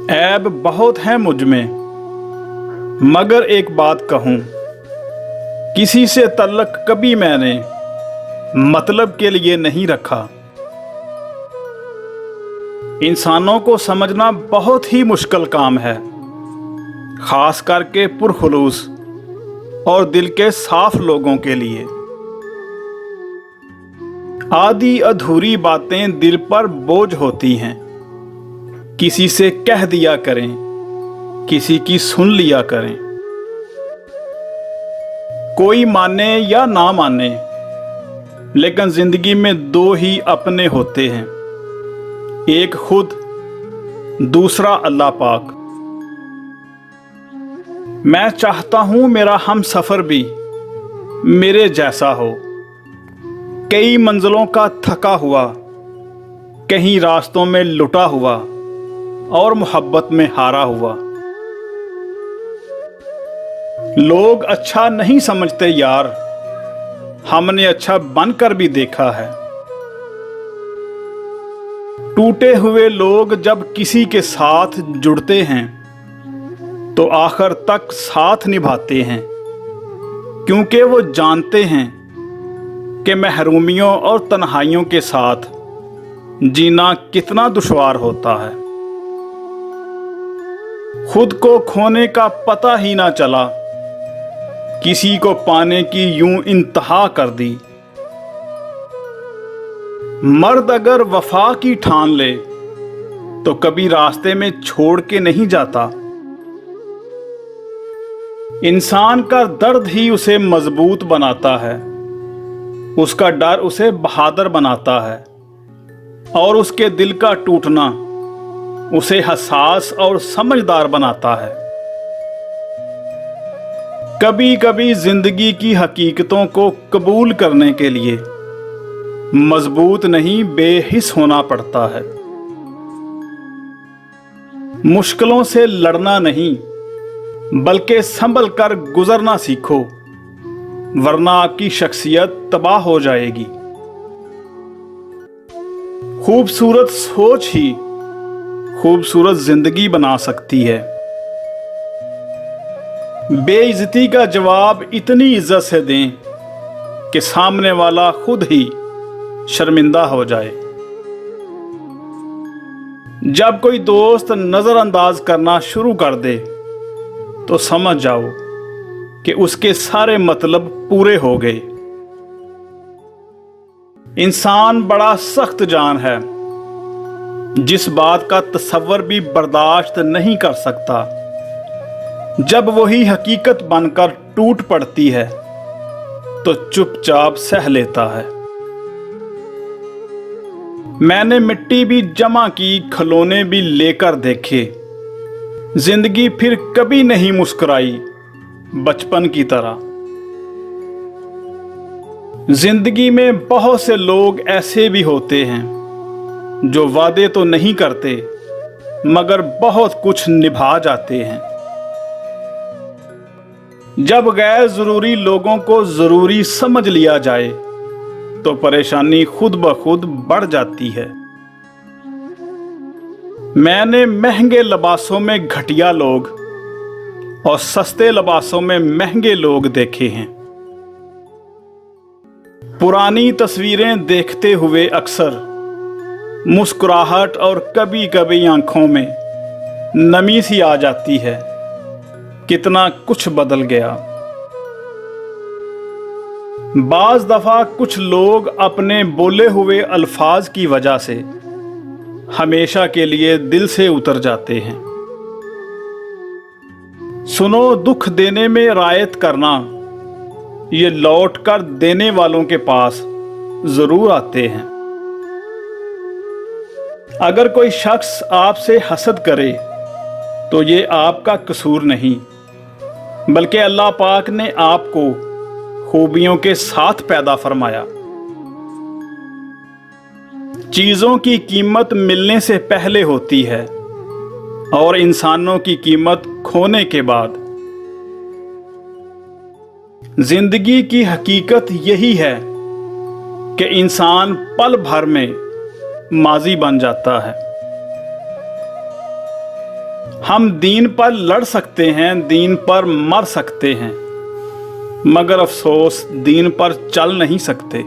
ऐब बहुत है मुझ में, मगर एक बात कहूँ, किसी से तल्लक कभी मैंने मतलब के लिए नहीं रखा। इंसानों को समझना बहुत ही मुश्किल काम है, खास करके पुरखुलूस और दिल के साफ लोगों के लिए। आधी अधूरी बातें दिल पर बोझ होती हैं, किसी से कह दिया करें, किसी की सुन लिया करें। कोई माने या ना माने, लेकिन जिंदगी में दो ही अपने होते हैं, एक खुद, दूसरा अल्लाह पाक। मैं चाहता हूं मेरा हम सफर भी मेरे जैसा हो, कई मंजिलों का थका हुआ, कहीं रास्तों में लुटा हुआ और मोहब्बत में हारा हुआ। लोग अच्छा नहीं समझते यार, हमने अच्छा बनकर भी देखा है। टूटे हुए लोग जब किसी के साथ जुड़ते हैं तो आखिर तक साथ निभाते हैं, क्योंकि वो जानते हैं कि महरूमियों और तन्हाइयों के साथ जीना कितना दुश्वार होता है। खुद को खोने का पता ही ना चला, किसी को पाने की यूं इंतहा कर दी। मर्द अगर वफा की ठान ले तो कभी रास्ते में छोड़ के नहीं जाता। इंसान का दर्द ही उसे मजबूत बनाता है, उसका डर उसे बहादुर बनाता है और उसके दिल का टूटना उसे हसास और समझदार बनाता है। कभी कभी जिंदगी की हकीकतों को कबूल करने के लिए मजबूत नहीं बेहिस होना पड़ता है। मुश्किलों से लड़ना नहीं बल्कि संभल कर गुजरना सीखो, वरना आपकी शख्सियत तबाह हो जाएगी। खूबसूरत सोच ही खूबसूरत जिंदगी बना सकती है। बेइज्जती का जवाब इतनी इज्जत से दें कि सामने वाला खुद ही शर्मिंदा हो जाए। जब कोई दोस्त नजरअंदाज करना शुरू कर दे तो समझ जाओ कि उसके सारे मतलब पूरे हो गए। इंसान बड़ा सख्त जान है, जिस बात का तसव्वुर भी बर्दाश्त नहीं कर सकता, जब वही हकीकत बनकर टूट पड़ती है तो चुपचाप सह लेता है। मैंने मिट्टी भी जमा की, खिलौने भी लेकर देखे, जिंदगी फिर कभी नहीं मुस्कुराई बचपन की तरह। जिंदगी में बहुत से लोग ऐसे भी होते हैं जो वादे तो नहीं करते मगर बहुत कुछ निभा जाते हैं। जब गैर जरूरी लोगों को जरूरी समझ लिया जाए तो परेशानी खुद ब खुद बढ़ जाती है। मैंने महंगे लिबासों में घटिया लोग और सस्ते लिबासों में महंगे लोग देखे हैं। पुरानी तस्वीरें देखते हुए अक्सर मुस्कुराहट और कभी कभी आंखों में नमी सी आ जाती है। कितना कुछ बदल गया। बाज दफा कुछ लोग अपने बोले हुए अल्फाज की वजह से हमेशा के लिए दिल से उतर जाते हैं। सुनो, दुख देने में रायत करना, ये लौट कर देने वालों के पास जरूर आते हैं। अगर कोई शख्स आपसे हसद करे तो ये आपका कसूर नहीं, बल्कि अल्लाह पाक ने आपको खूबियों के साथ पैदा फरमाया। चीजों की कीमत मिलने से पहले होती है और इंसानों की कीमत खोने के बाद। जिंदगी की हकीकत यही है कि इंसान पल भर में माजी बन जाता है। ہم دین پر لڑ سکتے ہیں، دین پر مر سکتے ہیں، مگر افسوس دین پر چل نہیں سکتے۔